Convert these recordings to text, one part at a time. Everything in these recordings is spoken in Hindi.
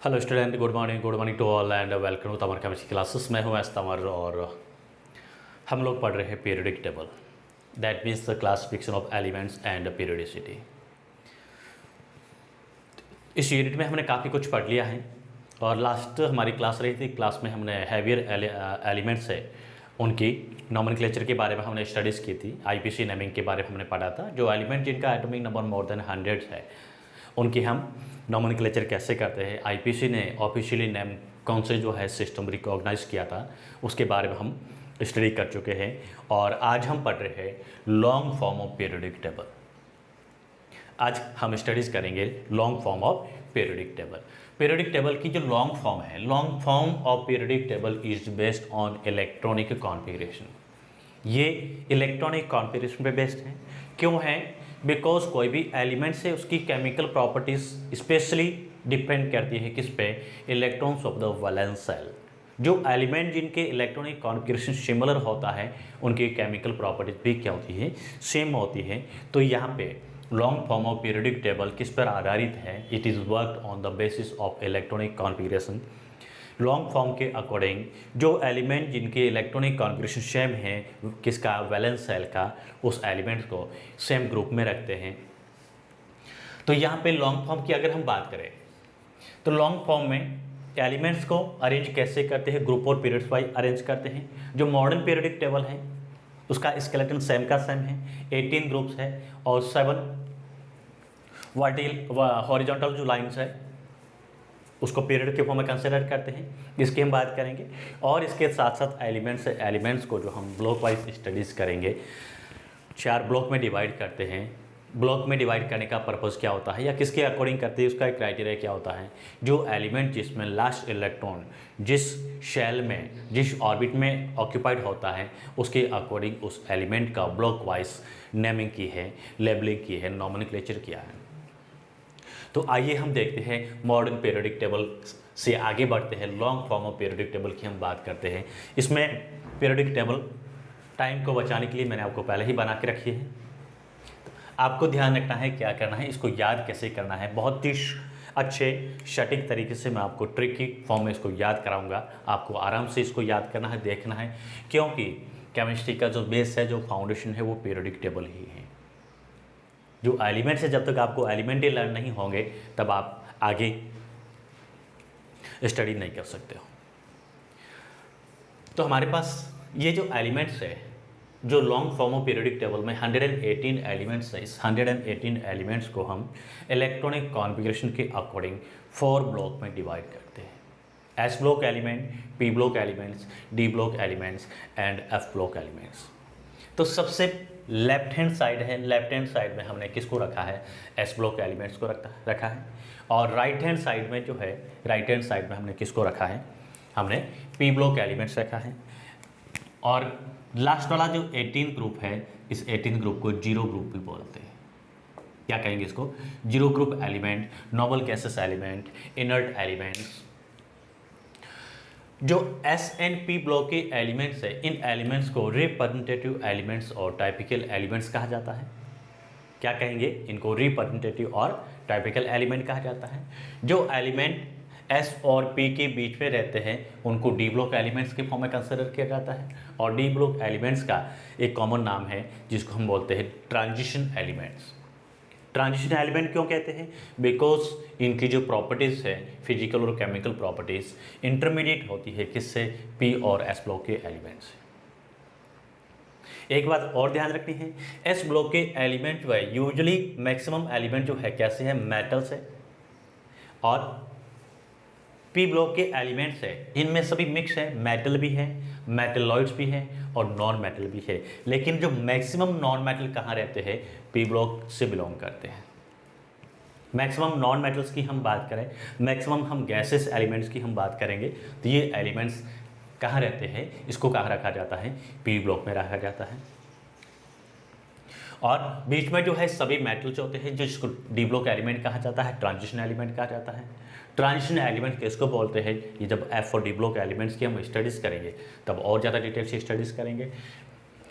Hello student, good morning to all and welcome to तमर केमिस्ट्री क्लासेस। मैं हूं एस तमर और हम लोग पढ़ रहे हैं periodic table, that means the classification of elements and periodicity. इस यूनिट में हमने काफ़ी कुछ पढ़ लिया है और लास्ट हमारी क्लास रही थी। क्लास में हमने हैवियर एलिमेंट्स है उनकी नॉमेनक्लेचर के बारे में हमने स्टडीज़ की थी। आईपीसी नेमिंग के बारे में हमने पढ़ा था। जो एलिमेंट जिनका एटॉमिक नंबर मोर देन 100 है उनकी हम नॉमेनक्लेचर कैसे करते हैं, आईपीसी ने ऑफिशियली नेम कौन से जो है सिस्टम रिकॉग्नाइज किया था उसके बारे में हम स्टडी कर चुके हैं। और आज हम पढ़ रहे हैं long form of periodic table. आज हम स्टडीज़ करेंगे long form of periodic table. Periodic table की जो लॉन्ग फॉर्म है, long form of periodic table is based on electronic configuration. ये इलेक्ट्रॉनिक कॉन्फ़िगरेशन पे बेस्ड है। क्यों है? बिकॉज कोई भी एलिमेंट से उसकी केमिकल प्रॉपर्टीज स्पेशली डिपेंड करती है किस पे, electrons of the valence shell. जो एलिमेंट जिनके इलेक्ट्रॉनिक कॉन्फ़िगरेशन सिमिलर होता है उनकी केमिकल प्रॉपर्टीज भी क्या होती है, सेम होती है। तो यहाँ पे long form of periodic table किस पर आधारित है? It is worked on the basis of electronic configuration. Long form के अकॉर्डिंग जो एलिमेंट जिनके इलेक्ट्रॉनिक कॉन्फ़िगरेशन सेम है, किसका, वैलेंस सेल का, उस एलिमेंट्स को सेम ग्रुप में रखते हैं। तो यहाँ पे लॉन्ग फॉर्म की अगर हम बात करें तो लॉन्ग फॉर्म में एलिमेंट्स को अरेंज कैसे करते हैं, ग्रुप और पीरियड्स वाइज अरेंज करते हैं। जो मॉडर्न पीरियोडिक टेबल है उसका स्केलेटन सेम का सेम है, 18 ग्रुप्स है और 7 हॉरिजॉन्टल जो लाइन्स है उसको पीरियड के फॉर्म में कंसिडर करते हैं। इसकी हम बात करेंगे और इसके साथ साथ एलिमेंट्स को जो हम ब्लॉक वाइज स्टडीज़ करेंगे। 4 ब्लॉक में डिवाइड करते हैं। ब्लॉक में डिवाइड करने का पर्पज़ क्या होता है या किसके अकॉर्डिंग करते हैं, उसका एक क्राइटेरिया क्या होता है। जो एलिमेंट जिसमें लास्ट इलेक्ट्रॉन जिस शेल में, जिस ऑर्बिट में ऑक्यूपाइड होता है उसके अकॉर्डिंग उस एलिमेंट का ब्लॉक वाइज नेमिंग की है, लेबलिंग की है, नॉमेनक्लेचर किया है। तो आइए हम देखते हैं मॉडर्न पीरियोडिक टेबल से आगे बढ़ते हैं। Long form of periodic table की हम बात करते हैं। इसमें पीरियोडिक टेबल टाइम को बचाने के लिए मैंने आपको पहले ही बना के रखी है। आपको ध्यान रखना है क्या करना है, इसको याद कैसे करना है। बहुत ही अच्छे सटीक तरीके से मैं आपको ट्रिकी फॉर्म में इसको याद कराऊंगा। आपको आराम से इसको याद करना है, देखना है, क्योंकि केमिस्ट्री का जो बेस है, जो फाउंडेशन है, वो पीरियोडिक टेबल ही है। जो एलिमेंट्स है, जब तक आपको एलिमेंट ही लर्न नहीं होंगे तब आप आगे स्टडी नहीं कर सकते हो। तो हमारे पास ये जो एलिमेंट्स है, जो long form of periodic table में 118 एलिमेंट्स है, इस 118 एलिमेंट्स को हम इलेक्ट्रॉनिक कॉन्फ़िगरेशन के अकॉर्डिंग 4 ब्लॉक में डिवाइड करते हैं। S block element, P block elements, d block elements and F block elements. तो सबसे लेफ्ट हैंड साइड है, लेफ्ट हैंड साइड में हमने किसको रखा है, एस ब्लॉक एलिमेंट्स को रखा है। और राइट हैंड साइड में जो है, राइट हैंड साइड में हमने किसको रखा है, हमने पी ब्लॉक एलिमेंट्स रखा है। और लास्ट वाला जो 18 ग्रुप है, इस 18 ग्रुप को जीरो ग्रुप भी बोलते हैं। क्या कहेंगे इसको? Zero group element, noble gases element, inert elements. जो एस एंड पी ब्लॉक के एलिमेंट्स है, इन एलिमेंट्स को रिप्रेजेंटेटिव एलिमेंट्स और टाइपिकल एलिमेंट्स कहा जाता है। क्या कहेंगे? इनको रिप्रेजेंटेटिव और टाइपिकल एलिमेंट कहा जाता है। जो एलिमेंट एस और पी के बीच में रहते हैं उनको डी ब्लॉक एलिमेंट्स के फॉर्म में कंसिडर किया जाता है। और डी ब्लॉक एलिमेंट्स का एक कॉमन नाम है जिसको हम बोलते हैं ट्रांजिशन एलिमेंट्स। ट्रांजिशन एलिमेंट क्यों कहते हैं? बिकॉज इनकी जो प्रॉपर्टीज़ है, फिजिकल और केमिकल प्रॉपर्टीज़, इंटरमीडिएट होती है किससे, पी और एस ब्लॉक के एलिमेंट से। एक बात और ध्यान रखनी है, एस ब्लॉक के एलिमेंट जो है यूजुअली मैक्सिमम एलिमेंट जो है कैसे हैं, मेटल्स है। और पी ब्लॉक के एलिमेंट्स है, इनमें सभी मिक्स है, मेटल भी है, मेटलॉइड्स भी हैं और नॉन मेटल भी है। लेकिन जो मैक्सिमम नॉन मेटल कहाँ रहते हैं, पी ब्लॉक से बिलोंग करते हैं। मैक्सिमम नॉन मेटल्स की हम बात करें, मैक्सिमम हम गैसेस एलिमेंट्स की हम बात करेंगे, तो ये एलिमेंट्स कहाँ रहते हैं, इसको कहाँ रखा जाता है, पी ब्लॉक में रखा जाता है। और बीच में जो है सभी मेटल्स होते हैं, जिसको डी ब्लॉक एलिमेंट कहा जाता है, ट्रांजिशन एलिमेंट कहा जाता है। ट्रांजिशन एलिमेंट किसको बोलते हैं, ये जब एफ और डी ब्लॉक एलिमेंट्स की हम स्टडीज़ करेंगे तब और ज़्यादा डिटेल से स्टडीज़ करेंगे।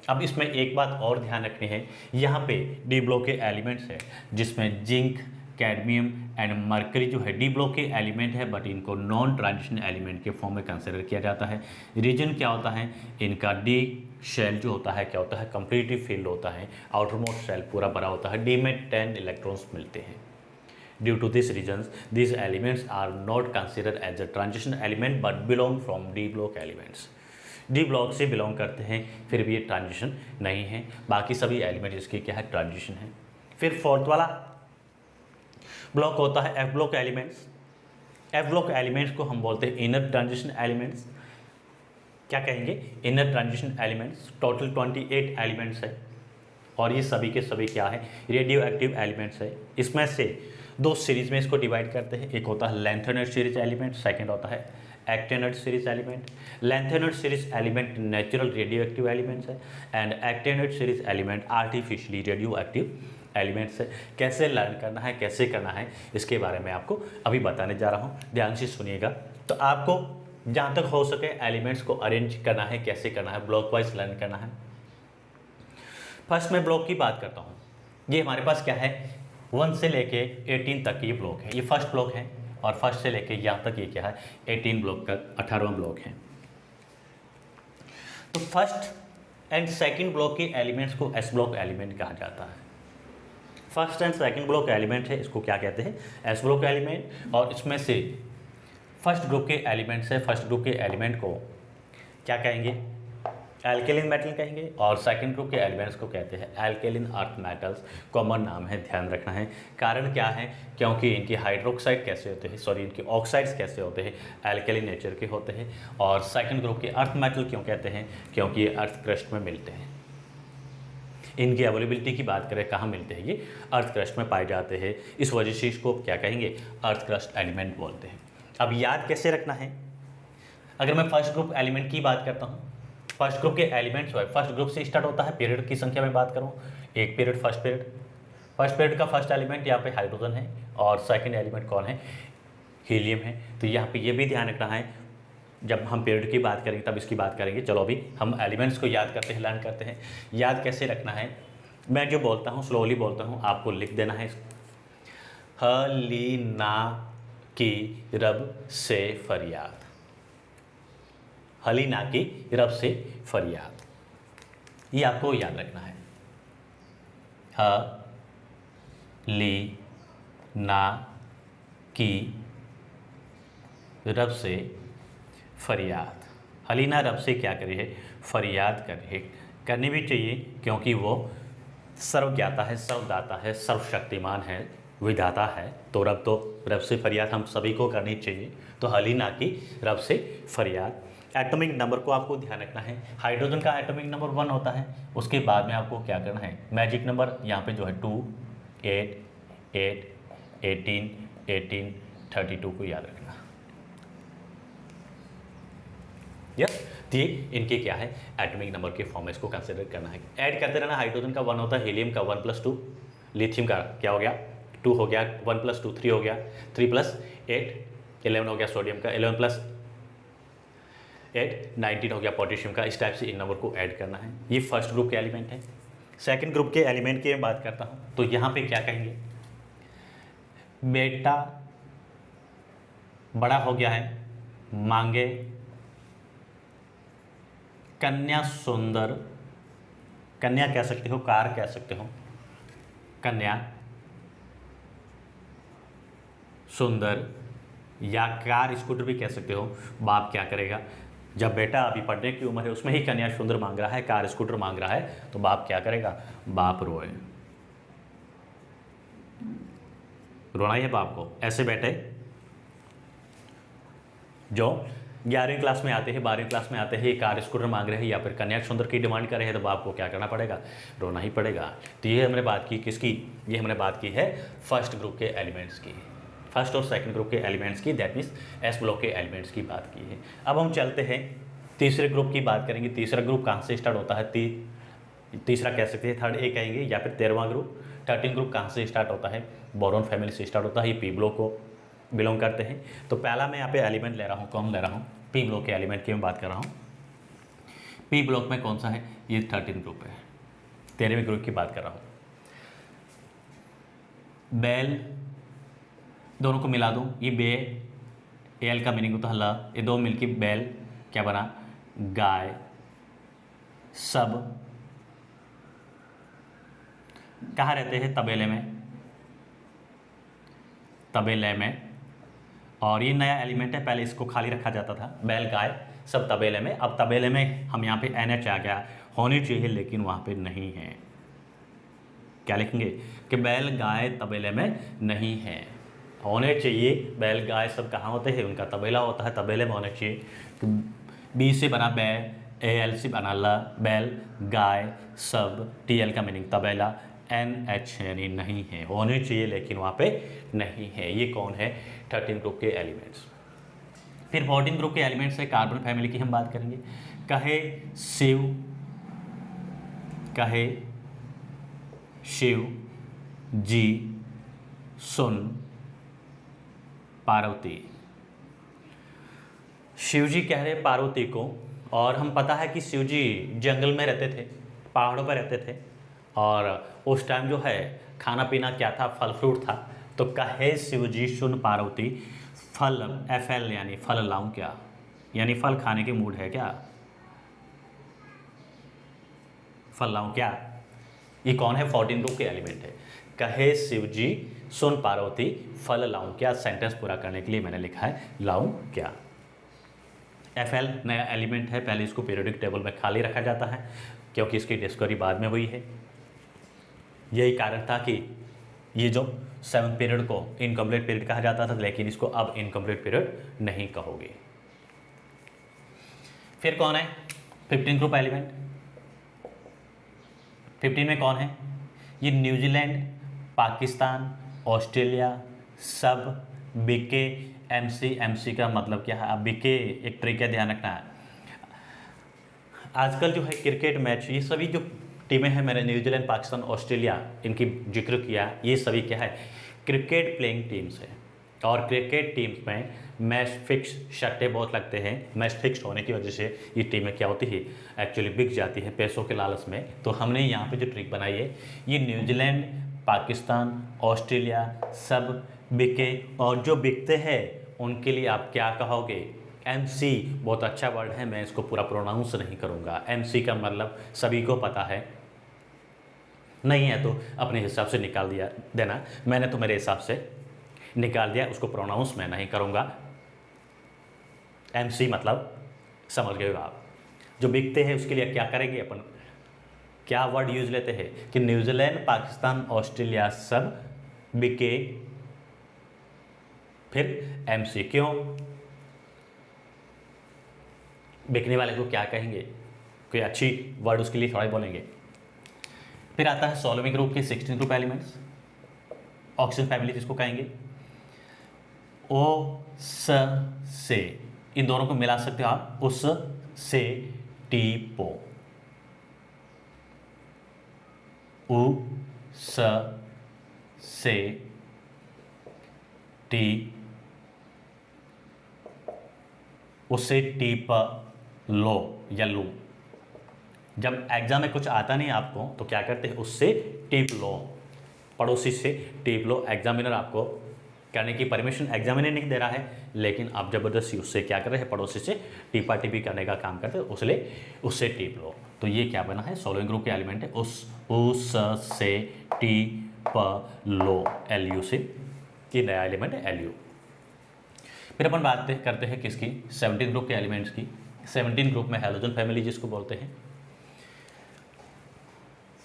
अब इसमें एक बात और ध्यान रखनी है, यहाँ पे डी ब्लॉक के एलिमेंट्स है जिसमें जिंक, कैडमियम एंड मरकरी जो है डी ब्लॉक के एलिमेंट है, बट इनको नॉन ट्रांजिशन एलिमेंट के फॉर्म में कंसिडर किया जाता है। रीजन क्या होता है इनका, डी शेल जो होता है क्या होता है, कंप्लीटली फिल्ड होता है, आउटर मोस्ट शेल पूरा भरा होता है, डी में 10 इलेक्ट्रॉन्स मिलते हैं। Due to this reasons these elements are not considered as a transition element but belong from d block elements. D block से बिलोंग करते हैं, फिर भी ये ट्रांजिशन नहीं है, बाकी सभी एलिमेंट इसके क्या है, ट्रांजिशन है। फिर फोर्थ वाला ब्लॉक होता है F block elements. F block elements को हम बोलते हैं इनर ट्रांजिशन एलिमेंट्स। क्या कहेंगे, inner transition elements. Total 28 elements है और ये सभी के सभी क्या है, रेडियो एक्टिव एलिमेंट्स है। इसमें से दो सीरीज में इसको डिवाइड करते हैं, एक होता है लेंथेनर्ड सीरीज एलिमेंट, सेकंड होता है actinide series element. Lanthanide series element natural radio active elements है and actinide series element artificially radio active elements है। कैसे लर्न करना है, कैसे करना है, इसके बारे में आपको अभी बताने जा रहा हूँ, ध्यान से सुनिएगा। तो आपको जहाँ तक हो सके एलिमेंट्स को अरेंज करना है, कैसे करना है, ब्लॉक वाइज लर्न करना है। फर्स्ट मैं ब्लॉक की बात करता हूँ। ये हमारे पास क्या है, 1 से लेके 18 तक ये ब्लॉक है, ये फर्स्ट ब्लॉक है। और फर्स्ट से लेके यहाँ तक ये क्या है, 18 ब्लॉक का 18वां ब्लॉक है। तो फर्स्ट एंड सेकंड ब्लॉक के एलिमेंट्स को एस ब्लॉक एलिमेंट कहा जाता है। First and second block element है, इसको क्या कहते हैं, एस ब्लॉक एलिमेंट। और इसमें से फर्स्ट ग्रुप के एलिमेंट्स है, फर्स्ट ग्रुप के एलिमेंट को क्या कहेंगे, एल्केलिन मेटल कहेंगे। और सेकंड ग्रुप के एलिमेंट्स को कहते हैं एल्केलिन अर्थ मेटल्स, कॉमन नाम है, ध्यान रखना है। कारण क्या है, क्योंकि इनकी हाइड्रोक्साइड कैसे होते हैं, सॉरी इनके ऑक्साइड्स कैसे होते हैं, एल्केलिन नेचर के होते हैं। और सेकंड ग्रुप के अर्थ मेटल क्यों कहते हैं, क्योंकि ये अर्थ क्रस्ट में मिलते हैं। इनकी अवेलेबिलिटी की बात करें, कहाँ मिलते हैं, ये अर्थ क्रस्ट में पाए जाते हैं, इस वजह से इसको क्या कहेंगे, अर्थ क्रस्ट एलिमेंट बोलते हैं। अब याद कैसे रखना है, अगर मैं फर्स्ट ग्रुप एलिमेंट की बात करता हूँ, फर्स्ट ग्रुप के एलिमेंट्स फर्स्ट ग्रुप से स्टार्ट होता है। पीरियड की संख्या में बात करूँ, एक पीरियड, फर्स्ट पीरियड का फर्स्ट एलिमेंट यहाँ पे हाइड्रोजन है और सेकंड एलिमेंट कौन है, हीलियम है। तो यहाँ पे ये भी ध्यान रखना है, जब हम पीरियड की बात करेंगे तब इसकी बात करेंगे। चलो अभी हम एलिमेंट्स को याद करते हैं, लर्न करते हैं। याद कैसे रखना है, मैं जो बोलता हूँ स्लोली बोलता हूँ, आपको लिख देना है। हलीना की रब से फरियाद, हलीना की रब से फरियाद, ये आपको याद रखना है। ली ना की रब से फरियाद, हलीना रब से क्या करी है, फरियाद करी है। करनी भी चाहिए क्योंकि वो सर्वज्ञाता है, सर्वदाता है, सर्वशक्तिमान है, विधाता है। तो रब से फरियाद हम सभी को करनी चाहिए। तो हलीना की रब से फरियाद। एटॉमिक नंबर को आपको ध्यान रखना है, हाइड्रोजन का एटॉमिक नंबर 1 होता है। उसके बाद में आपको क्या करना है, मैजिक नंबर यहाँ पे जो है 2, 8, 8, 18, 18, 32 को याद रखना। यस, ये इनके क्या है, एटॉमिक नंबर के फॉर्म में इसको कंसिडर करना है। ऐड करते रहना, हाइड्रोजन का 1 होता है, हीलियम का 1 + 2, लिथियम का क्या हो गया 2 हो गया, 1 + 2 3 हो गया, 3 + 8 11 हो गया, सोडियम का 11 + 8 19 हो गया, पोटेशियम का। इस टाइप से इन नंबर को ऐड करना है। ये फर्स्ट ग्रुप के एलिमेंट है। सेकंड ग्रुप के एलिमेंट की मैं बात करता हूँ, तो यहाँ पे क्या कहेंगे, बेटा बड़ा हो गया है, मांगे कन्या सुंदर, कन्या कह सकते हो, कार कह सकते हो, कन्या सुंदर या कार स्कूटर भी कह सकते हो। बाप क्या करेगा, जब बेटा अभी पढ़ने की उम्र है, उसमें ही कन्या सुंदर मांग रहा है, कार स्कूटर मांग रहा है, तो बाप क्या करेगा, बाप रोए, रोना ही है बाप को। ऐसे बेटे जो 11वीं क्लास में आते हैं, 12वीं क्लास में आते हैं, कार स्कूटर मांग रहे हैं या फिर कन्या सुंदर की डिमांड कर रहे हैं, तो बाप को क्या करना पड़ेगा, रोना ही पड़ेगा। तो ये हमने बात की किसकी, ये हमने बात की है फर्स्ट ग्रुप के एलिमेंट्स की, फर्स्ट और सेकंड ग्रुप के एलिमेंट्स की, दैट मीन्स एस ब्लॉक के एलिमेंट्स की बात की है। अब हम चलते हैं तीसरे ग्रुप की बात करेंगे। तीसरा ग्रुप कहाँ से स्टार्ट होता है, तीसरा कह सकते हैं, थर्ड ए कहेंगे या फिर 13वां ग्रुप। 13 ग्रुप कहाँ से स्टार्ट होता है, बोरॉन फैमिली से स्टार्ट होता है, ये पी ब्लॉक को बिलोंग करते हैं। तो पहला मैं यहाँ पे एलिमेंट ले रहा हूँ, कौन ले रहा हूँ, पी ब्लॉक के एलिमेंट की मैं बात कर रहा हूँ। पी ब्लॉक में कौन सा है, ये 13 ग्रुप है। 13वें ग्रुप की बात कर रहा हूँ, बेल दोनों को मिला दूँ, ये बे, एल का मीनिंग होता है ल, ये दो मिलके बैल क्या बना, गाय। सब कहाँ रहते हैं, तबेले में, तबेले में। और ये नया एलिमेंट है, पहले इसको खाली रखा जाता था, बैल गाय सब तबेले में। अब तबेले में हम यहाँ पे NH आ गया, होनी चाहिए लेकिन वहाँ पे नहीं है। क्या लिखेंगे कि बैल गाय तबेले में नहीं है, होने चाहिए। बैल गाय सब कहाँ होते हैं, उनका तबेला होता है, तबेले में होने चाहिए। बी से बना बै, AL से बना ल, बैल गाय सब, TL का मीनिंग तबेला, NH यानी नहीं है, होने चाहिए लेकिन वहाँ पे नहीं है। ये कौन है, 13 ग्रुप के एलिमेंट्स। फिर 14 ग्रुप के एलिमेंट्स है, कार्बन फैमिली की हम बात करेंगे। कहे शिव, कहे शिव जी, सुन पार्वती। शिव जी कह रहे पार्वती को, और हम पता है कि शिव जी जंगल में रहते थे, पहाड़ों पर रहते थे, और उस टाइम जो है खाना पीना क्या था, फल फ्रूट था। तो कहे शिव जी सुन पार्वती, फल FL यानी फल लाऊं क्या, यानी फल खाने के मूड है क्या, फल लाऊं क्या। ये कौन है, 14 ग्रुप के एलिमेंट है। कहे शिव जी सुन पार्वती, फल लाऊं क्या। सेंटेंस पूरा करने के लिए मैंने लिखा है लाऊं क्या। FL नया एलिमेंट है, पहले इसको पीरियोडिक टेबल में खाली रखा जाता है क्योंकि इसकी डिस्कवरी बाद में हुई है। यही कारण था कि ये जो 7th पीरियड को इनकम्प्लीट पीरियड कहा जाता था, लेकिन इसको अब इनकम्प्लीट पीरियड नहीं कहोगे। फिर कौन है, 15 ग्रुप एलिमेंट। 15 में कौन है, ये न्यूजीलैंड, पाकिस्तान, ऑस्ट्रेलिया सब, बीके, MC का मतलब क्या है, अब बीके एक ट्रिक है, ध्यान रखना है। आजकल जो है क्रिकेट मैच, ये सभी जो टीमें हैं, मैंने न्यूजीलैंड, पाकिस्तान, ऑस्ट्रेलिया इनकी जिक्र किया, ये सभी क्या है, क्रिकेट प्लेइंग टीम्स है। और क्रिकेट टीम्स में मैच फिक्स सट्टे बहुत लगते हैं। मैच फिक्स होने की वजह से ये टीमें क्या होती है, एक्चुअली बिक जाती है पैसों के लालच में। तो हमने यहाँ पे जो ट्रिक बनाई है, ये न्यूजीलैंड, पाकिस्तान, ऑस्ट्रेलिया सब बिके, और जो बिकते हैं उनके लिए आप क्या कहोगे, MC। बहुत अच्छा वर्ड है, मैं इसको पूरा प्रोनाउंस नहीं करूँगा। MC का मतलब सभी को पता है, नहीं है तो अपने हिसाब से निकाल दिया देना, मैंने तो मेरे हिसाब से निकाल दिया, उसको प्रोनाउंस मैं नहीं करूँगा। MC मतलब समझ गए आप। जो बिकते हैं उसके लिए क्या करेंगे अपन, क्या वर्ड यूज लेते हैं कि न्यूजीलैंड, पाकिस्तान, ऑस्ट्रेलिया सब बिके, फिर MC। क्यों, बिकने वाले को क्या कहेंगे, कोई अच्छी वर्ड उसके लिए थोड़ा ही बोलेंगे। फिर आता है 16वें ग्रुप के 16 ग्रुप एलिमेंट्स, ऑक्सीजन फैमिली जिसको कहेंगे। O S से, इन दोनों को मिला सकते हो आप, उस से टी पो, उ स से टी, उससे टीप लो या लू। जब एग्जाम में कुछ आता नहीं आपको तो क्या करते हैं, उससे टीप लो, पड़ोसी से टीप लो। एग्जामिनर आपको करने की परमिशन एग्जामिनर नहीं दे रहा है, लेकिन आप ज़बरदस्ती उससे क्या कर रहे हैं, पड़ोसी से टीपा टीपी करने का काम करते हैं, उसलिए उससे टीप लो। तो ये क्या बना है, 16वें ग्रुप के एलिमेंट है, उस से टीप लो, LU से, ये नया एलिमेंट है LU। फिर अपन बात करते हैं किसकी, 17 ग्रुप के एलिमेंट्स की। 17 ग्रुप में हैलोजन फैमिली जिसको बोलते हैं।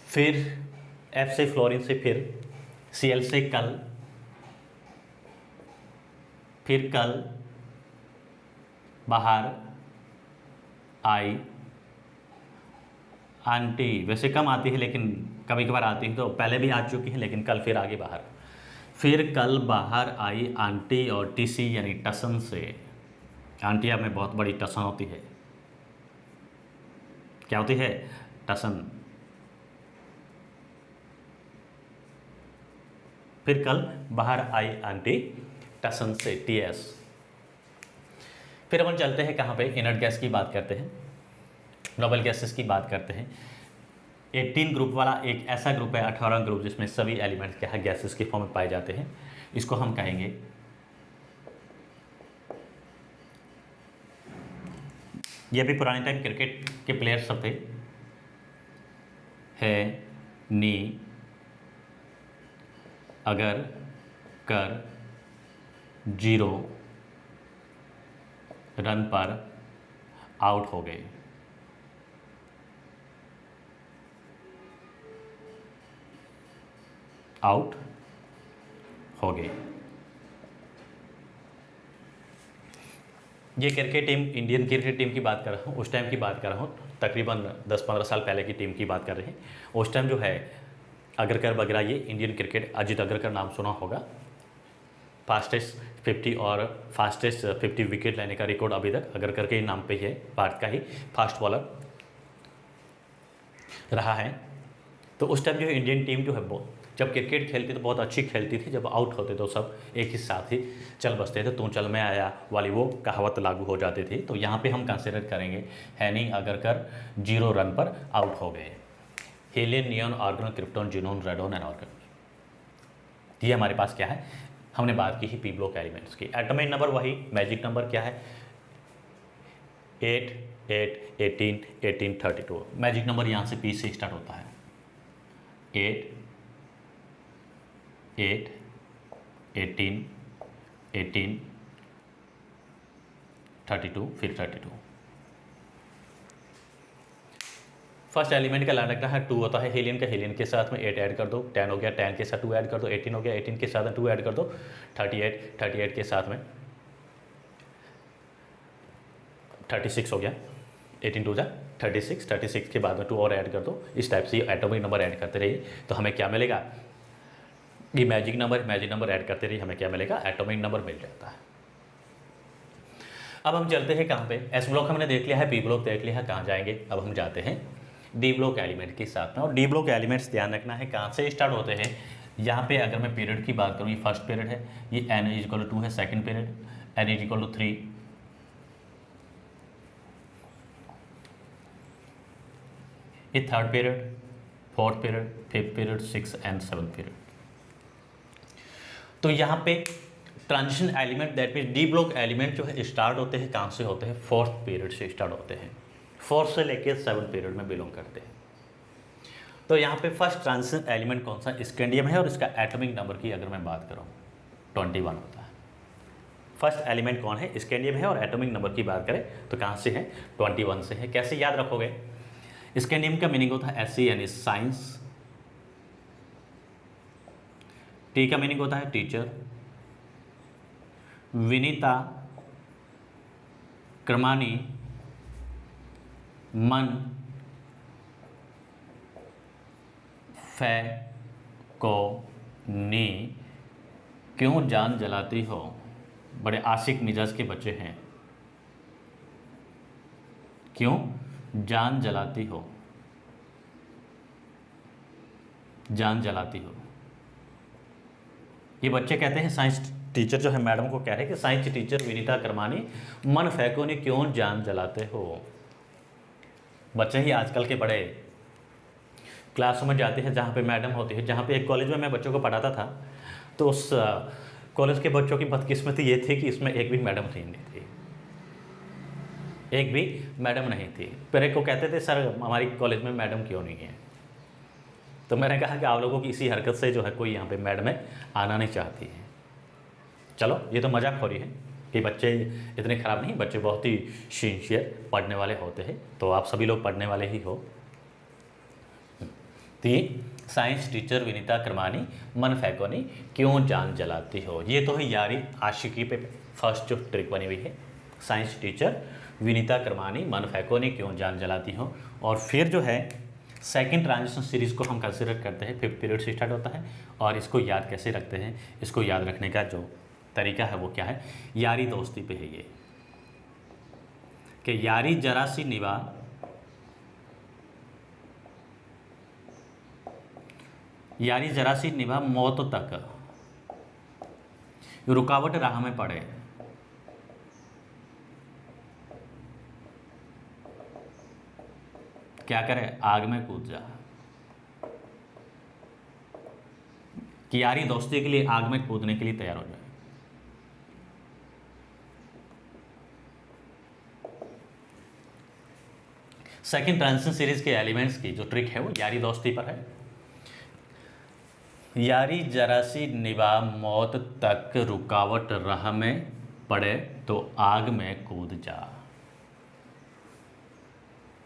फिर F से फ्लोरीन से, फिर Cl से कल, फिर कल बाहर आई आंटी, वैसे कम आती है लेकिन कभी कभार आती है, तो पहले भी आ चुकी है लेकिन कल फिर आगे बाहर। फिर कल बाहर आई आंटी, और TC यानी टसन से। आंटिया में बहुत बड़ी टसन होती है, क्या होती है, टसन। फिर कल बाहर आई आंटी टसन से, TS। फिर अपन चलते हैं कहाँ पे, इनर्ट गैस की बात करते हैं, नोबल गैसेस की बात करते हैं। 18 ग्रुप वाला एक ऐसा ग्रुप है, 18 ग्रुप जिसमें सभी एलिमेंट्स क्या है, गैसेस के फॉर्म में पाए जाते हैं। इसको हम कहेंगे ये भी पुराने टाइम क्रिकेट के प्लेयर सब थे। है नी अगर कर 0 रन पर आउट हो गए। आउट हो गए। ये cricket team, Indian cricket team की बात कर रहा हूँ, उस टाइम की बात कर रहा हूँ, तकरीबन 10-15 साल पहले की टीम की बात कर रहे हैं। उस टाइम जो है अग्रकर वगैरह, ये इंडियन क्रिकेट, अजित अग्रकर नाम सुना होगा, फास्टेस्ट 50 और फास्टेस्ट 50 विकेट लेने का रिकॉर्ड अभी तक अग्रकर के नाम पे ही है। भारत का ही फास्ट बॉलर रहा है। तो उस टाइम जो है इंडियन टीम जो है जब क्रिकेट खेलती तो बहुत अच्छी खेलती थी। जब आउट होते तो सब एक ही साथ ही चल बसते थे, तू चल मैं आया वाली वो कहावत लागू हो जाती थी। तो यहाँ पे हम कंसिडर करेंगे हैनिंग अगरकर 0 रन पर आउट हो गए। Helium, neon, argon, krypton, xenon, radon and argon, ये हमारे पास क्या है, हमने बात की ही पी ब्लॉक एलिमेंट्स की। एटॉमिक नंबर वही, मैजिक नंबर क्या है 8, 8, 18, 18, 32। मैजिक नंबर यहाँ से पी से स्टार्ट होता है। 8, 8, 18, 18, 32, फिर 32। फर्स्ट एलिमेंट का लाइन रखना है 2 होता है हीलियम का, हीलियम के साथ में 8 ऐड कर दो, 10 हो गया, 10 के साथ 2 ऐड कर दो, 18 हो गया, 18 के साथ में 2 ऐड कर दो, 38, 38 के साथ में 36 हो गया, 18 2 जा 36, 36 के बाद में 2 और ऐड कर दो। इस टाइप से एटॉमिक नंबर ऐड करते रहिए तो हमें क्या मिलेगा, ये मैजिक नंबर ऐड करते रहिए, हमें क्या मिलेगा, एटॉमिक नंबर मिल जाता है। अब हम चलते हैं कहाँ पे, एस ब्लॉक हमने देख लिया है, पी ब्लॉक देख लिया है, कहाँ जाएंगे, अब हम जाते हैं डी ब्लॉक एलिमेंट के साथ में। और डी ब्लॉक एलिमेंट्स ध्यान रखना है कहाँ से स्टार्ट होते हैं। यहाँ पे अगर मैं पीरियड की बात करूँ, ये फर्स्ट पीरियड है, ये n = 2 है, सेकंड पीरियड n = 3, ये third period, fourth period, fifth period, 6 and 7 period. तो यहाँ पे transition element that mean D block element जो है स्टार्ट होते हैं कहाँ से होते हैं, फोर्थ पीरियड से स्टार्ट होते हैं, 4 से लेके 7 पीरियड में बिलोंग करते हैं। तो यहाँ पे फर्स्ट ट्रांजिशन एलिमेंट कौन सा, स्कैंडियम है, और इसका एटॉमिक नंबर की अगर मैं बात करूँ 21 होता है। फर्स्ट एलिमेंट कौन है, स्कैंडियम है, और एटॉमिक नंबर की बात करें तो कहाँ से है, 21 से है। कैसे याद रखोगे, स्कैंडियम का मीनिंग होता है SC यानी साइंस, टी का मीनिंग होता है टीचर, विनीता, क्रमानी, मन, फै को नी, क्यों जान जलाती हो, बड़े आशिक मिजाज के बच्चे हैं, क्यों जान जलाती हो, जान जलाती हो। ये बच्चे कहते हैं, साइंस टीचर जो है मैडम को कह रहे हैं कि साइंस टीचर विनीता कर्मानी, मन फैको ने क्यों जान जलाते हो। बच्चे ही आजकल के बड़े क्लासों में जाते हैं जहाँ पे मैडम होती है। जहाँ पे एक कॉलेज में मैं बच्चों को पढ़ाता था, तो उस कॉलेज के बच्चों की बदकिस्मती ये थी कि इसमें एक भी मैडम नहीं थी, एक भी मैडम नहीं थी। फिर को कहते थे सर हमारी कॉलेज में मैडम क्यों नहीं है। तो मैंने कहा कि आप लोगों की इसी हरकत से जो है कोई यहाँ पे मैडम आना नहीं चाहती है। चलो ये तो मजाक हो रही है कि बच्चे इतने ख़राब नहीं, बच्चे बहुत ही सिंसियर पढ़ने वाले होते हैं। तो आप सभी लोग पढ़ने वाले ही हो। तो ये साइंस टीचर विनीता कर्मानी, मन फैकोनी, क्यों जान जलाती हो, ये तो है यारी आशिकी पे फर्स्ट जो ट्रिक बनी हुई है। साइंस टीचर विनीता कर्मानी, मन फैकोनी, क्यों जान जलाती हो। और फिर जो है सेकंड ट्रांजिशन सीरीज़ को हम कंसिडर करते हैं, 5th पीरियड से स्टार्ट होता है। और इसको याद कैसे रखते हैं, इसको याद रखने का जो तरीका है वो क्या है, यारी दोस्ती पे है ये कि यारी जरा सी निभा, यारी जरा सी निभा मौत तक, रुकावट राह में पड़े, क्या करे, आग में कूद जा। कि यारी दोस्ती के लिए आग में कूदने के लिए तैयार हो जाए। सेकंड ट्रांजिशन सीरीज के एलिमेंट्स की जो ट्रिक है वो यारी दोस्ती पर है। यारी जरा सी निभा मौत तक रुकावट राह में पड़े तो आग में कूद जा।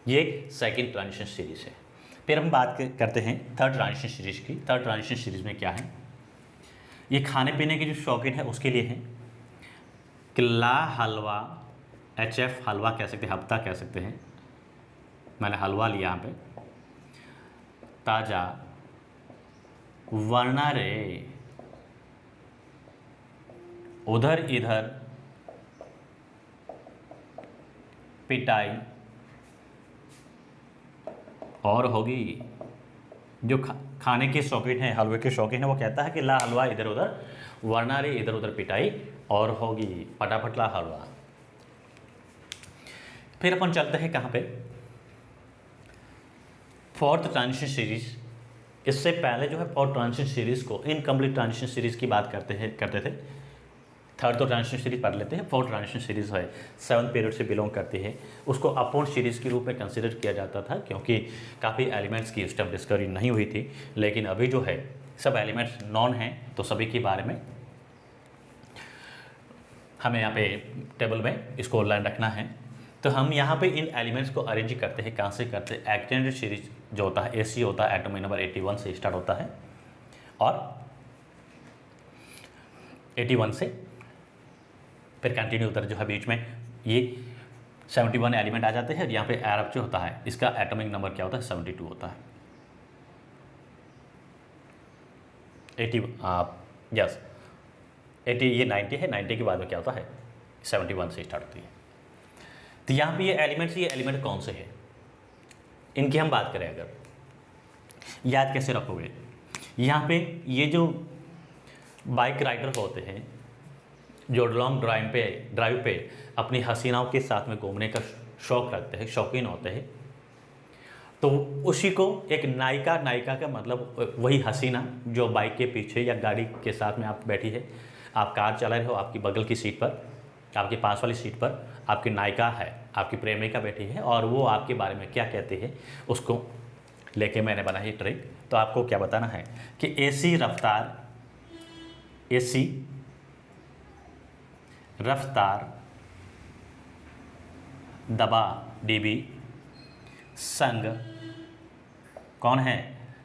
ये सेकंड ट्रांजिशन सीरीज है। फिर हम बात करते हैं थर्ड ट्रांजिशन सीरीज की। थर्ड ट्रांजिशन सीरीज में क्या है, ये खाने पीने के जो शौकीन है उसके लिए है। किला हलवा, HF हलवा कह सकते हैं, हफ्ता कह सकते हैं, मैंने हलवा लिया यहाँ पे। ताजा वरना रे उधर इधर पिटाई और होगी। जो खाने के शौकीन है, हलवे के शौकीन है, वो कहता है कि ला हलवा इधर उधर, वरना रे इधर उधर पिटाई और होगी, फटाफट ला हलवा। फिर अपन चलते हैं कहाँ पे, फोर्थ ट्रांजिशन सीरीज। इससे पहले जो है फोर्थ ट्रांजिशन सीरीज को इनकम्प्लीट ट्रांजिशन सीरीज की बात करते थे। थर्ड तो ट्रांजिशन सीरीज पढ़ लेते हैं। फोर्थ ट्रांजिशन सीरीज है, 7th पीरियड से बिलोंग करती है। उसको अपूर्ण सीरीज के रूप में कंसिडर किया जाता था क्योंकि काफ़ी एलिमेंट्स की उस टाइम डिस्कवरी नहीं हुई थी। लेकिन अभी जो है सब एलिमेंट्स नॉन हैं, तो सभी के बारे में हमें यहाँ पे टेबल में इसको लाइन रखना है। तो हम यहाँ पे इन एलिमेंट्स को अरेंज करते हैं। कहाँ से करते हैं, एक्सटेंडेड सीरीज जो होता है AC होता है, एटॉमिक नंबर 81 से स्टार्ट होता है और 81 से फिर कंटिन्यू उधर जो है बीच में ये 71 एलिमेंट आ जाते हैं। और यहाँ पे अरब जो होता है इसका एटॉमिक नंबर क्या होता है, 72 होता है। 80 ये 90 है, 90 के बाद में क्या होता है 71 से स्टार्ट होती है। तो यहाँ पे ये एलिमेंट कौन से हैं, इनकी हम बात करें अगर, याद कैसे रखोगे। यहाँ पे ये जो बाइक राइडर होते हैं जो लॉन्ग ड्राइव पे अपनी हसीनाओं के साथ में घूमने का शौक़ रखते हैं, शौकीन होते हैं, तो उसी को एक नायिका का मतलब वही हसीना जो बाइक के पीछे या गाड़ी के साथ में आप बैठी है, आप कार चला रहे हो, आपकी बगल की सीट पर, आपके पास वाली सीट पर आपकी नायिका है, आपकी प्रेमिका बैठी है और वो आपके बारे में क्या कहती है उसको लेके मैंने बनाई ट्रिक। तो आपको क्या बताना है कि AC रफ्तार दबा DB संग कौन है,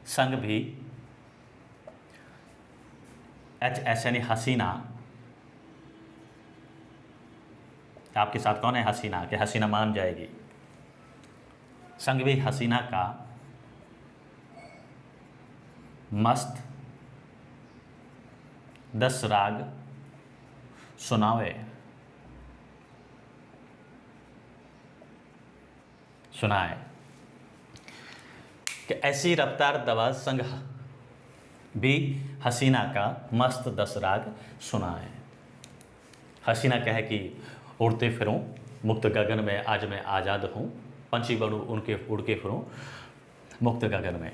संग भी HS यानी हसीना, आपके साथ कौन है, हसीना, कि हसीना मान जाएगी, संग भी हसीना का मस्त 10 राग सुनाए। कि ऐसी रफ्तार दबा संग भी हसीना का मस्त 10 राग सुनाए। हसीना कहे कि उड़ते फिरूं मुक्त गगन में आज मैं आज़ाद हूँ, पंछी बनूं उनके उड़ के फिरूं मुक्त गगन में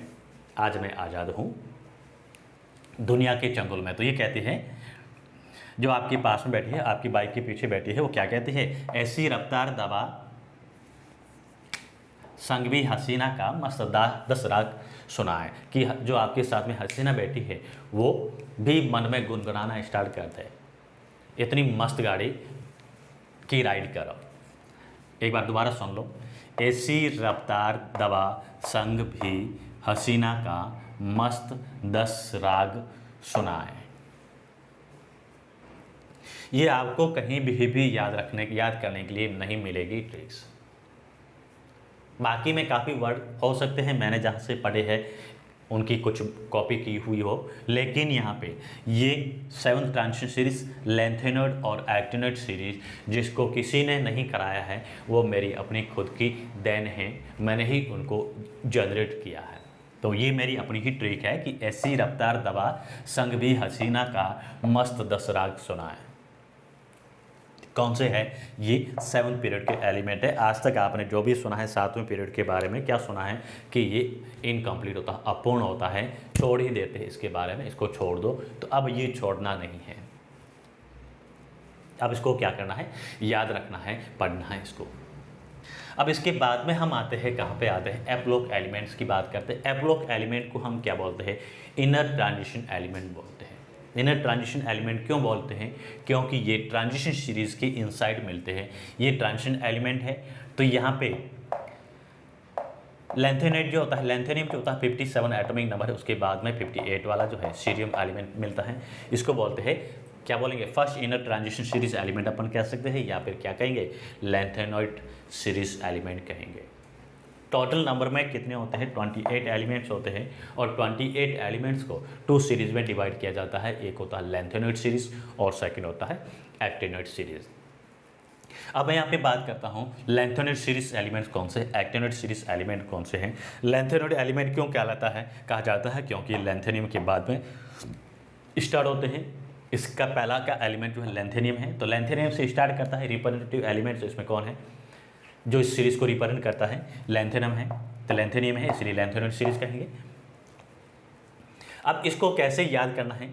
आज मैं आज़ाद हूँ दुनिया के चंगुल में। तो ये कहती है जो आपके पास में बैठी है, आपकी बाइक के पीछे बैठी है, वो क्या कहती है, ऐसी रफ्तार दबा संग भी हसीना का मस्त 10 राग सुनाए। कि जो आपके साथ में हसीना बैठी है वो भी मन में गुनगुनाना स्टार्ट करते हैं, इतनी मस्त गाड़ी की राइड करो। एक बार दोबारा सुन लो, ऐसी रफ्तार दबा संग भी हसीना का मस्त 10 राग सुनाए। ये आपको कहीं भी याद करने के लिए नहीं मिलेगी ट्रिक्स। बाकी में काफ़ी वर्ड हो सकते हैं मैंने जहाँ से पढ़े हैं उनकी कुछ कॉपी की हुई हो, लेकिन यहाँ पे ये 7th ट्रांजिशन सीरीज लेंथेनर्ड और एक्टिनर्ड सीरीज जिसको किसी ने नहीं कराया है वो मेरी अपनी खुद की देन है, मैंने ही उनको जनरेट किया है। तो ये मेरी अपनी ही ट्रिक है कि ऐसी रफ्तार दबा संग भी हसीना का मस्त 10 राग सुनाए। कौन से है, ये 7th पीरियड के एलिमेंट है। आज तक आपने जो भी सुना है 7वें पीरियड के बारे में, क्या सुना है कि ये इनकम्प्लीट होता है, अपूर्ण होता है, छोड़ ही देते हैं इसके बारे में, इसको छोड़ दो। तो अब ये छोड़ना नहीं है, अब इसको क्या करना है, याद रखना है, पढ़ना है इसको। अब इसके बाद में हम आते हैं, कहाँ पे आते हैं, एफ ब्लॉक एलिमेंट्स की बात करते हैं। एफ ब्लॉक एलिमेंट को हम क्या बोलते हैं, इनर ट्रांजिशन एलिमेंट बोलते हैं। इनर ट्रांजिशन एलिमेंट क्यों बोलते हैं, क्योंकि ये ट्रांजिशन सीरीज़ के इनसाइड मिलते हैं। ये ट्रांजिशन एलिमेंट है, तो यहाँ पे लेंथेनेट जो होता है, लेंथेनियम जो होता है 57 एटॉमिक नंबर है, उसके बाद में 58 वाला जो है सीरियम एलिमेंट मिलता है। इसको बोलते हैं, क्या बोलेंगे, first inner transition series element अपन कह सकते हैं, या फिर क्या कहेंगे, लेंथेनॉइड सीरीज एलिमेंट कहेंगे। टोटल नंबर में कितने होते हैं, 28 एलिमेंट्स होते हैं, और 28 एलिमेंट्स को 2 सीरीज में डिवाइड किया जाता है। एक होता है लेंथेनॉइड सीरीज और सेकंड होता है एक्टिनॉइड सीरीज। अब मैं यहाँ पे बात करता हूँ लेंथेनॉइड सीरीज एलिमेंट्स कौन से, एक्टिनॉइड सीरीज एलिमेंट कौन से हैं। लेंथेनॉइड एलिमेंट क्यों कहलाता है, कहा जाता है क्योंकि लेंथेनियम के बाद में स्टार्ट होते हैं। इसका पहला का एलिमेंट जो है लेंथेनियम है, तो लेंथेनियम से स्टार्ट करता है। रिप्रेजेंटेटिव एलिमेंट्स इसमें कौन है, जो इस सीरीज़ को रिप्रेजेंट करता है, लेंथेनियम है, तो लेंथेनियम है, इसलिए लेंथेनॉइड सीरीज कहेंगे। अब इसको कैसे याद करना है,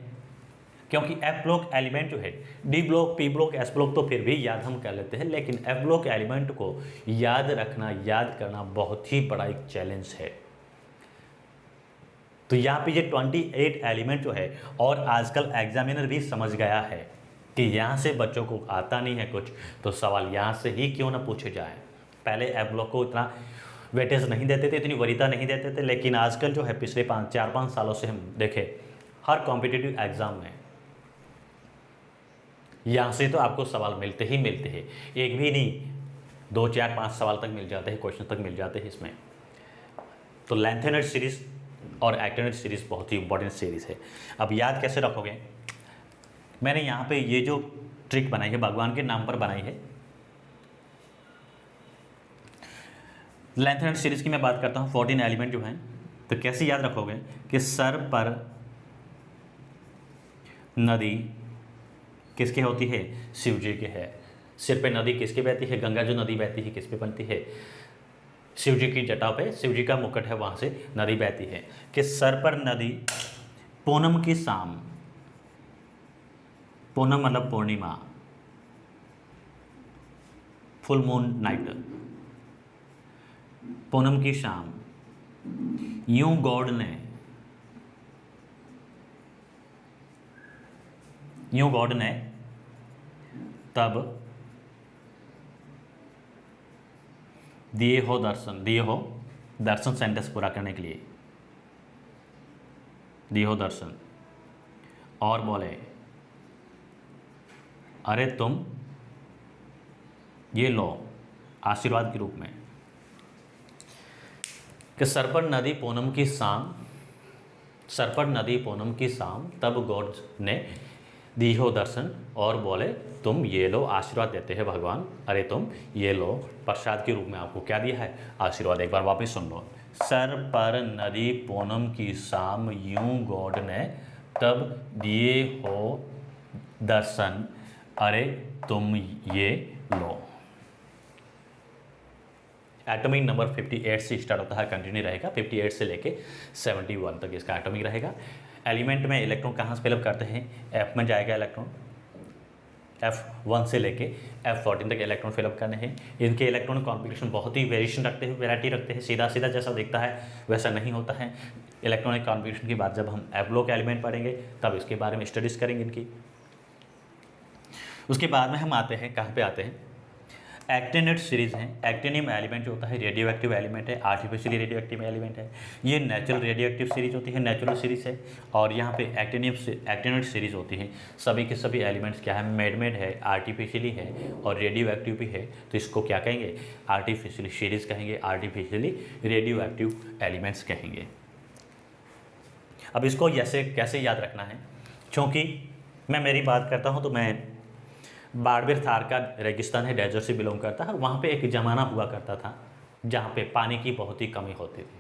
क्योंकि एफ ब्लॉक एलिमेंट जो है, D block, P block, S block तो फिर भी याद हम कर लेते हैं, लेकिन एफ ब्लॉक एलिमेंट को याद रखना, याद करना बहुत ही बड़ा एक चैलेंज है। तो यहाँ पे ये 28 एलिमेंट जो है, और आजकल एग्जामिनर भी समझ गया है कि यहाँ से बच्चों को आता नहीं है कुछ, तो सवाल यहाँ से ही क्यों ना पूछे जाए। पहले एफ ब्लॉक को इतना वेटेज नहीं देते थे, इतनी वरीयता नहीं देते थे, लेकिन आजकल जो है पिछले 4-5 सालों से हम देखें हर कॉम्पिटिटिव एग्जाम में यहाँ से तो आपको सवाल मिलते ही मिलते हैं। एक भी नहीं, 2, 4, 5 सवाल तक मिल जाते हैं, क्वेश्चन तक मिल जाते हैं इसमें। तो लेंथेनॉइड सीरीज और एक्टिनॉइड सीरीज बहुत ही इंपॉर्टेंट सीरीज है। अब याद कैसे रखोगे, मैंने यहाँ पे ये जो ट्रिक बनाई है, भगवान के नाम पर बनाई है। लेंथेनॉइड सीरीज की मैं बात करता हूँ, 14 एलिमेंट जो हैं, तो कैसे याद रखोगे कि सर पर नदी किसके होती है, शिव जी के है। सिर पे नदी किसकी बहती है, गंगा जो नदी बहती है किस पे बनती है, शिव जी की जटा पे, शिव जी का मुकुट है, वहाँ से नदी बहती है। कि सर पर नदी पूनम की शाम, पूनम मतलब पूर्णिमा, फुल मून नाइट, पूनम की शाम, यूं गॉड ने तब दिए हो दर्शन सेंटेंस पूरा करने के लिए, दिए हो दर्शन, और बोले अरे तुम ये लो आशीर्वाद के रूप में। कि सर पर नदी पूनम की शाम, सर पर नदी पूनम की शाम, तब गॉड ने दी हो दर्शन, और बोले तुम ये लो, आशीर्वाद देते हैं भगवान, अरे तुम ये लो, प्रसाद के रूप में आपको क्या दिया है, आशीर्वाद। एक बार वापस सुन लो, सर पर नदी पूनम की शाम, यूं गॉड ने तब दिए हो दर्शन, अरे तुम ये लो। एटॉमिक नंबर 58 से स्टार्ट होता है, कंटिन्यू रहेगा 58 से लेके 71 तक इसका एटॉमिक रहेगा। एलिमेंट में इलेक्ट्रॉन कहाँ से फिलअप करते हैं, एफ में जाएगा इलेक्ट्रॉन, F1 से लेके F14 तक इलेक्ट्रॉन फिलअप करने हैं। इनके इलेक्ट्रॉन कॉन्फ़िगरेशन बहुत ही वेरिएशन रखते हैं, वैरायटी रखते हैं, सीधा सीधा जैसा दिखता है वैसा नहीं होता है। इलेक्ट्रॉनिक कॉन्फ़िगरेशन की बात जब हम एफ ब्लॉक एलिमेंट पढ़ेंगे तब इसके बारे में स्टडीज़ करेंगे इनकी। उसके बाद में हम आते हैं, कहाँ पे आते हैं, एक्टिनेट सीरीज़ है। एक्टिनियम एलिमेंट जो होता है रेडियो एक्टिव एलिमेंट है, आर्टिफिशियली रेडियो एक्टिव एलिमेंट है। ये नेचुरल रेडियो एक्टिव सीरीज होती है, नेचुरल सीरीज है। और यहाँ पे एक्टिनेट सीरीज होती है। सभी के सभी एलिमेंट्स क्या है, मेड है, आर्टिफिशियली है और रेडियो एक्टिव भी है, तो इसको क्या कहेंगे, आर्टिफिशियली सीरीज कहेंगे, आर्टिफिशियली रेडियो एक्टिव एलिमेंट्स कहेंगे। अब इसको कैसे याद रखना है, क्योंकि मैं मेरी बात करता हूँ तो मैं बाड़मेर थार का रेगिस्तान है, डेजर्ट से बिलोंग करता है। वहाँ पे एक ज़माना हुआ करता था जहाँ पे पानी की बहुत ही कमी होती थी।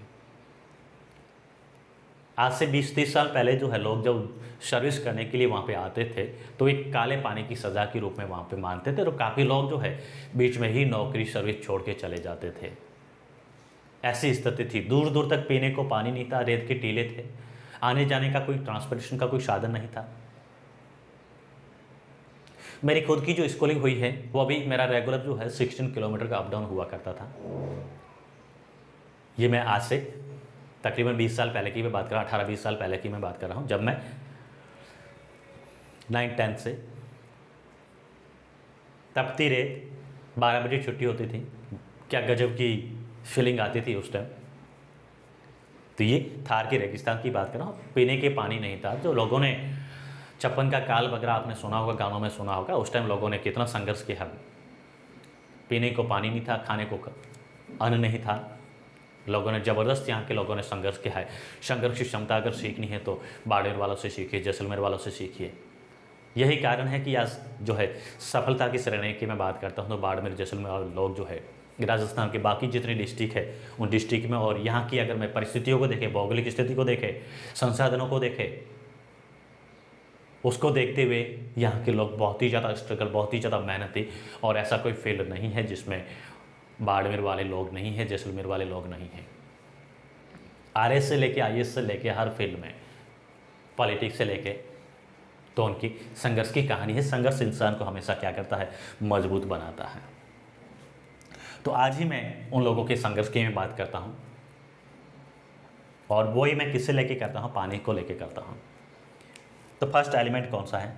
आज से 20-30 साल पहले जो है लोग जब सर्विस करने के लिए वहाँ पे आते थे तो एक काले पानी की सज़ा के रूप में वहाँ पे मानते थे, तो काफ़ी लोग जो है बीच में ही नौकरी सर्विस छोड़ के चले जाते थे। ऐसी स्थिति थी, दूर दूर तक पीने को पानी नहीं था, रेत के टीले थे, आने जाने का कोई ट्रांसपोर्टेशन का कोई साधन नहीं था। मेरी खुद की जो स्कूलिंग हुई है वो अभी मेरा रेगुलर जो है 16 किलोमीटर का अप डाउन हुआ करता था। ये मैं आज से तकरीबन 20 साल पहले की मैं बात कर रहा हूँ, 18-20 साल पहले की मैं बात कर रहा हूँ, जब मैं 9th-10th से तपती रेत, 12 बजे छुट्टी होती थी, क्या गजब की फीलिंग आती थी उस टाइम। तो ये थार के रेगिस्तान की बात कर रहा हूँ। पीने के पानी नहीं था, जो लोगों ने छप्पन का काल वगैरह आपने सुना होगा, गानों में सुना होगा, उस टाइम लोगों ने कितना संघर्ष किया। पीने को पानी नहीं था, खाने को अन्न नहीं था, लोगों ने ज़बरदस्त, यहाँ के लोगों ने संघर्ष किया है। संघर्ष की क्षमता अगर सीखनी है तो बाड़मेर वालों से सीखिए, जैसलमेर वालों से सीखिए। यही कारण है कि आज जो है सफलता की श्रेणी की मैं बात करता हूँ तो बाड़मेर जैसलमेर वाले लोग जो है राजस्थान के बाकी जितनी डिस्ट्रिक्ट है उन डिस्ट्रिक्ट में, और यहाँ की अगर मैं परिस्थितियों को देखें, भौगोलिक स्थिति को देखें, संसाधनों को देखें, उसको देखते हुए यहाँ के लोग बहुत ही ज़्यादा स्ट्रगल, बहुत ही ज़्यादा मेहनती, और ऐसा कोई फील्ड नहीं है जिसमें बाड़मेर वाले लोग नहीं हैं, जैसलमेर वाले लोग नहीं हैं। RS से लेके IAS से लेके हर फील्ड में, पॉलिटिक्स से लेके, तो उनकी संघर्ष की कहानी है। संघर्ष इंसान को हमेशा क्या करता है, मजबूत बनाता है। तो आज ही मैं उन लोगों के संघर्ष की मैं बात करता हूँ, और वही मैं किससे लेके करता हूँ, पानी को लेके करता हूँ। तो फर्स्ट एलिमेंट कौन सा है,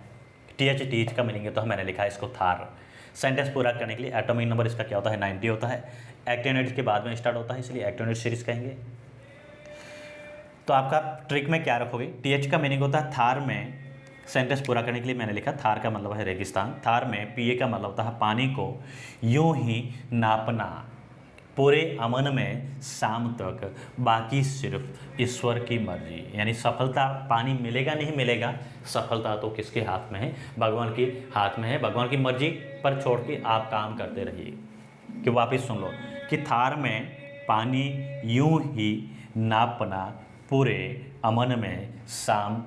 TH का मीनिंग है, तो मैंने लिखा है इसको थार। सेंटेंस पूरा करने के लिए एटॉमिक नंबर इसका क्या होता है, 90 होता है। एक्टिव के बाद में स्टार्ट होता है, इसलिए एक्टिव सीरीज कहेंगे। तो आपका ट्रिक में क्या रखोगे, TH का मीनिंग होता है थार में, सेंटेंस पूरा करने के लिए मैंने लिखा थार का मतलब है रेगिस्तान, थार में PA का मतलब होता है पानी को यूं ही नापना, पूरे अमन में शाम तक, बाकी सिर्फ ईश्वर की मर्जी। यानी सफलता, पानी मिलेगा नहीं मिलेगा, सफलता तो किसके हाथ में है, भगवान के हाथ में है। भगवान की मर्जी पर छोड़ के आप काम करते रहिए। कि वापस सुन लो कि थार में पानी यूं ही नापना, पूरे अमन में शाम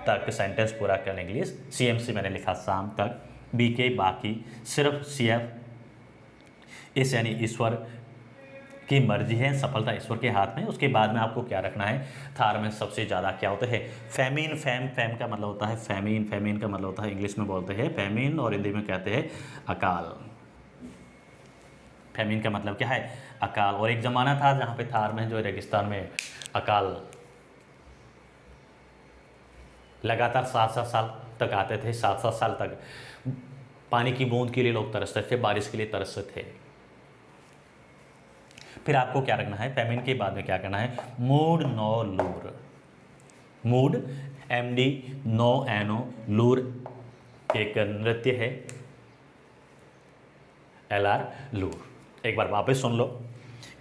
तक, सेंटेंस पूरा करने के लिए CMC मैंने लिखा शाम तक, BK बाकी सिर्फ, CF इस यानी ईश्वर की मर्जी है, सफलता ईश्वर के हाथ में। उसके बाद में आपको क्या रखना है, थार में सबसे ज़्यादा क्या होता है, फैमिन। फैम का मतलब होता है फैमिन, फैमिन का मतलब होता है, इंग्लिश में बोलते हैं फैमिन और हिंदी में कहते हैं अकाल। फैमिन का मतलब क्या है, अकाल। और एक ज़माना था जहाँ पे थार में जो रेगिस्तान में अकाल लगातार 7-7 साल तक आते थे, 7-7 साल तक पानी की बूंद के लिए लोग तरसते थे, बारिश के लिए तरसते थे। फिर आपको क्या रखना है, फैमिन के बाद में क्या करना है, मूड नो लूर। मूड MD नो NO, लूर एक नृत्य है, LR लूर। एक बार वापस सुन लो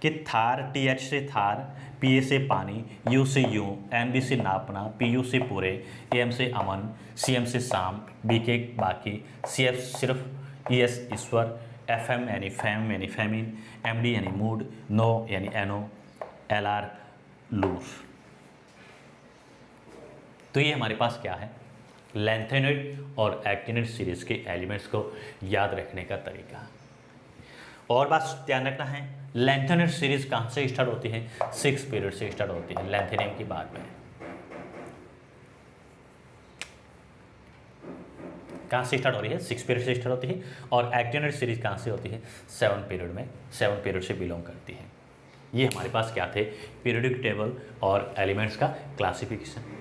कि थार, TH से थार, PA से पानी, U से यूं, MB से नापना, PU से पूरे, AM से अमन, CM से शाम, BK बाकी, CF सिर्फ, ES ईश्वर, FM यानी फैम यानी फैमिन, MD यानी मूड, नो यानी NO, LR लूर। तो ये हमारे पास क्या है, लैंथेनॉइड और एक्टिनॉइड सीरीज के एलिमेंट्स को याद रखने का तरीका। और बात ध्यान रखना है, लैंथेनॉइड सीरीज कहाँ से स्टार्ट होती है, 6 पीरियड से स्टार्ट होती है, लैंथेनियम की बाद में। कहाँ से स्टार्ट हो रही है, 6 पीरियड से स्टार्ट होती है। और एक्टिनॉइड सीरीज कहाँ से होती है, 7 पीरियड में, 7 पीरियड से बिलोंग करती है। ये हमारे पास क्या थे, पीरियोडिक टेबल और एलिमेंट्स का क्लासिफिकेशन।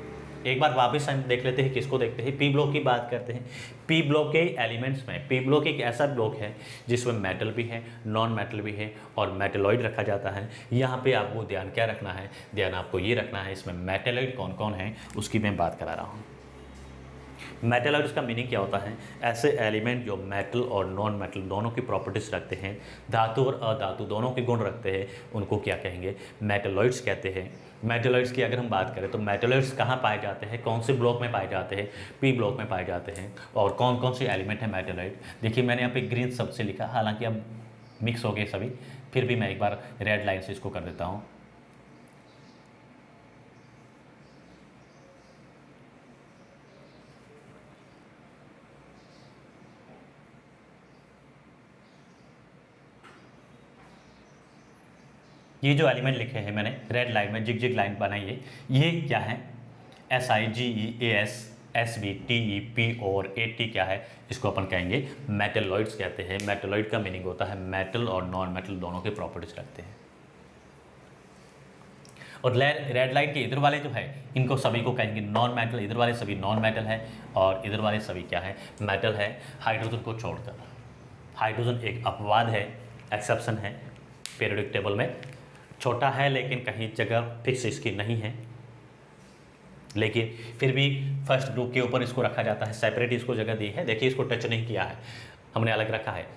एक बार वापस हम देख लेते हैं, किसको देखते हैं, पी ब्लॉक की बात करते हैं। पी ब्लॉक के एलिमेंट्स में, पी ब्लॉक एक ऐसा ब्लॉक है जिसमें मेटल भी है, नॉन मेटल भी है और मेटलॉइड रखा जाता है। यहाँ पे आपको ध्यान क्या रखना है, ध्यान आपको ये रखना है, इसमें मेटलॉइड कौन कौन है उसकी मैं बात करा रहा हूँ। मेटलॉइड्स का मीनिंग क्या होता है, ऐसे एलिमेंट जो मेटल और नॉन मेटल दोनों की प्रॉपर्टीज रखते हैं, धातु और अधातु दोनों के गुण रखते हैं, उनको क्या कहेंगे, मेटलॉइड्स कहते हैं। मेटलॉइड्स की अगर हम बात करें तो मेटलॉइड्स कहाँ पाए जाते हैं, कौन से ब्लॉक में पाए जाते हैं, पी ब्लॉक में पाए जाते हैं। और कौन कौन से एलिमेंट है मेटलॉइड, देखिए मैंने यहाँ पे ग्रीन शब्द से लिखा, हालांकि अब मिक्स हो गए सभी, फिर भी मैं एक बार रेड लाइन से इसको कर देता हूँ। ये जो एलिमेंट लिखे हैं मैंने रेड लाइन में, जिग जिग लाइन बनाई है, ये क्या है, SIGEAS SBTEP और AT क्या है, इसको अपन कहेंगे मेटलॉइड्स कहते हैं। मेटलॉइड का मीनिंग होता है मेटल और नॉन मेटल दोनों के प्रॉपर्टीज रखते हैं। और रेड लाइट के इधर वाले जो है इनको सभी को कहेंगे नॉन मेटल, इधर वाले सभी नॉन मेटल है और इधर वाले सभी क्या है, मेटल है, हाइड्रोजन को छोड़कर। हाइड्रोजन एक अपवाद है, एक्सेप्शन है पीरियोडिक टेबल में, छोटा है लेकिन कहीं जगह फिक्स इसकी नहीं है, लेकिन फिर भी फर्स्ट ग्रुप के ऊपर इसको रखा जाता है, सेपरेट इसको जगह दी है। देखिए इसको टच नहीं किया है, हमने अलग रखा है।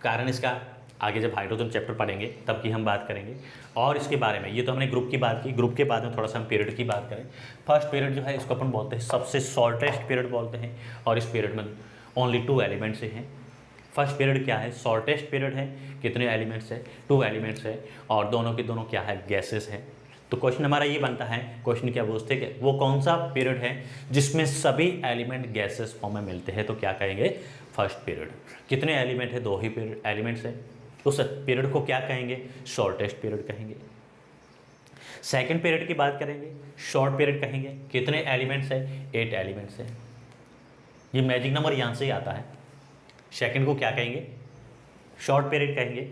कारण इसका आगे जब हाइड्रोजन चैप्टर पढ़ेंगे तब की हम बात करेंगे। और इसके बारे में, ये तो हमने ग्रुप की बात की, ग्रुप के बाद में थोड़ा सा हम पीरियड की बात करें। फर्स्ट पीरियड जो है इसको अपन बोलते हैं सबसे शॉर्टेस्ट पीरियड बोलते हैं, और इस पीरियड में ओनली 2 एलिमेंट्स हैं। फर्स्ट पीरियड क्या है, शॉर्टेस्ट पीरियड है। कितने एलिमेंट्स है, 2 एलिमेंट्स है, और दोनों के दोनों क्या है, गैसेस हैं। तो क्वेश्चन हमारा ये बनता है, क्वेश्चन क्या पूछते हैं कि वो कौन सा पीरियड है जिसमें सभी एलिमेंट गैसेस फॉर्म में मिलते हैं, तो क्या कहेंगे, फर्स्ट पीरियड। कितने एलिमेंट है, 2 ही एलिमेंट्स है, उस पीरियड को क्या कहेंगे, शॉर्टेस्ट पीरियड कहेंगे। सेकंड पीरियड की बात करेंगे, शॉर्ट पीरियड कहेंगे। कितने एलिमेंट्स है, 8 एलिमेंट्स है। ये मैजिक नंबर यहाँ से ही आता है। सेकंड को क्या कहेंगे, शॉर्ट पीरियड कहेंगे।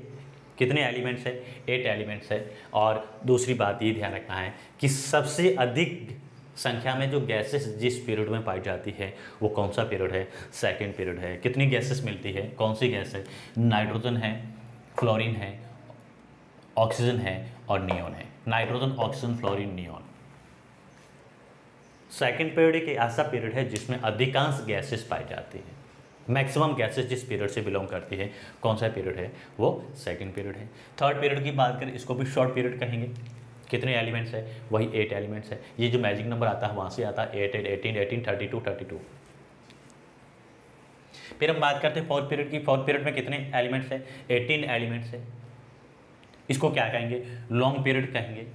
कितने एलिमेंट्स है, 8 एलिमेंट्स है। और दूसरी बात ये ध्यान रखना है कि सबसे अधिक संख्या में जो गैसेस जिस पीरियड में पाई जाती है वो कौन सा पीरियड है, सेकंड पीरियड है। कितनी गैसेस मिलती है, कौन सी गैस है, नाइट्रोजन है, फ्लोरीन है, ऑक्सीजन है और नियोन है। Nitrogen, oxygen, fluorine, neon. Second period एक ऐसा पीरियड है जिसमें अधिकांश गैसेस पाई जाती है। मैक्सिमम गैसेस जिस पीरियड से बिलोंग करती है, कौन सा पीरियड है, वो सेकंड पीरियड है। थर्ड पीरियड की बात करें, इसको भी शॉर्ट पीरियड कहेंगे। कितने एलिमेंट्स है, वही 8 एलिमेंट्स है। ये जो मैजिक नंबर आता है वहाँ से आता है, 8, 8, 18, 18, 32, 32। फिर हम बात करते हैं फोर्थ पीरियड की। फोर्थ पीरियड में कितने एलिमेंट्स है, 18 एलिमेंट्स है। इसको क्या कहेंगे, लॉन्ग पीरियड कहेंगे।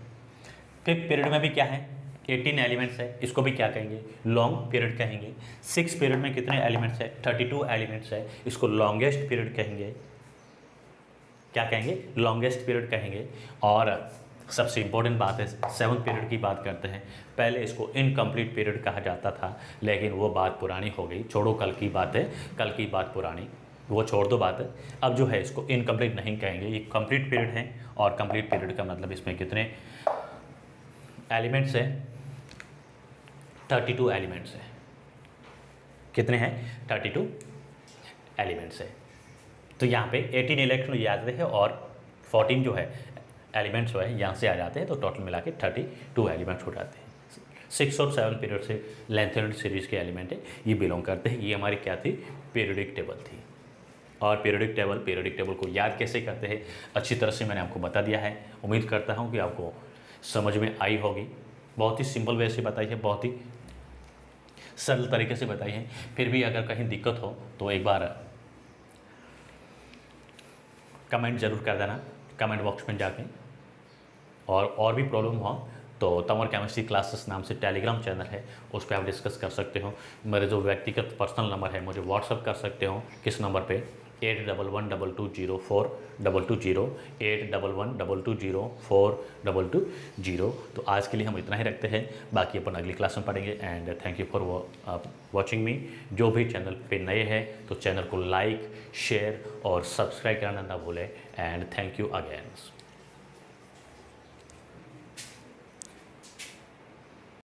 फिफ्थ पीरियड में भी क्या है, 18 एलिमेंट्स है, इसको भी क्या कहेंगे, लॉन्ग पीरियड कहेंगे। सिक्स पीरियड में कितने एलिमेंट्स है, 32 एलिमेंट्स है, इसको लॉन्गेस्ट पीरियड कहेंगे। क्या कहेंगे, लॉन्गेस्ट पीरियड कहेंगे। और सबसे इंपॉर्टेंट बात है, सेवन्थ पीरियड की बात करते हैं। पहले इसको इनकम्प्लीट पीरियड कहा जाता था, लेकिन वो बात पुरानी हो गई। छोड़ो कल की बात है, कल की बात पुरानी, वो छोड़ दो बात है। अब जो है इसको इनकम्प्लीट नहीं कहेंगे, ये कंप्लीट पीरियड है। और कंप्लीट पीरियड का मतलब इसमें कितने एलिमेंट्स है, 32 एलिमेंट्स है। कितने हैं, 32 एलिमेंट्स है। तो यहाँ पे 18 इलेक्ट्रॉन ये आते हैं और 14 जो है एलिमेंट्स जो है यहाँ से आ जाते हैं, तो टोटल मिला के 32 एलिमेंट्स हो जाते हैं। 6 और 7 पीरियड से लेंथेनोइड सीरीज के एलिमेंट है, ये बिलोंग करते हैं। ये हमारी क्या थी, पीरियोडिक टेबल थी। और पीरियोडिक टेबल को याद कैसे करते हैं, अच्छी तरह से मैंने आपको बता दिया है। उम्मीद करता हूँ कि आपको समझ में आई होगी। बहुत ही सिंपल वे से बताई है, बहुत ही सरल तरीके से बताई है। फिर भी अगर कहीं दिक्कत हो तो एक बार कमेंट ज़रूर कर देना कमेंट बॉक्स में जाके। और भी प्रॉब्लम हो तो तंवर केमिस्ट्री क्लासेस नाम से टेलीग्राम चैनल है, उस पर आप डिस्कस कर सकते हो। मेरे जो व्यक्तिगत पर्सनल नंबर है मुझे व्हाट्सअप कर सकते हो। किस नंबर पे, 8112204220, 8112204220। तो आज के लिए हम इतना ही रखते हैं, बाकी अपन अगली क्लास में पढ़ेंगे। And thank you for watching मी। जो भी चैनल पे नए हैं तो चैनल को लाइक, शेयर और सब्सक्राइब करना ना भूलें। And thank you again.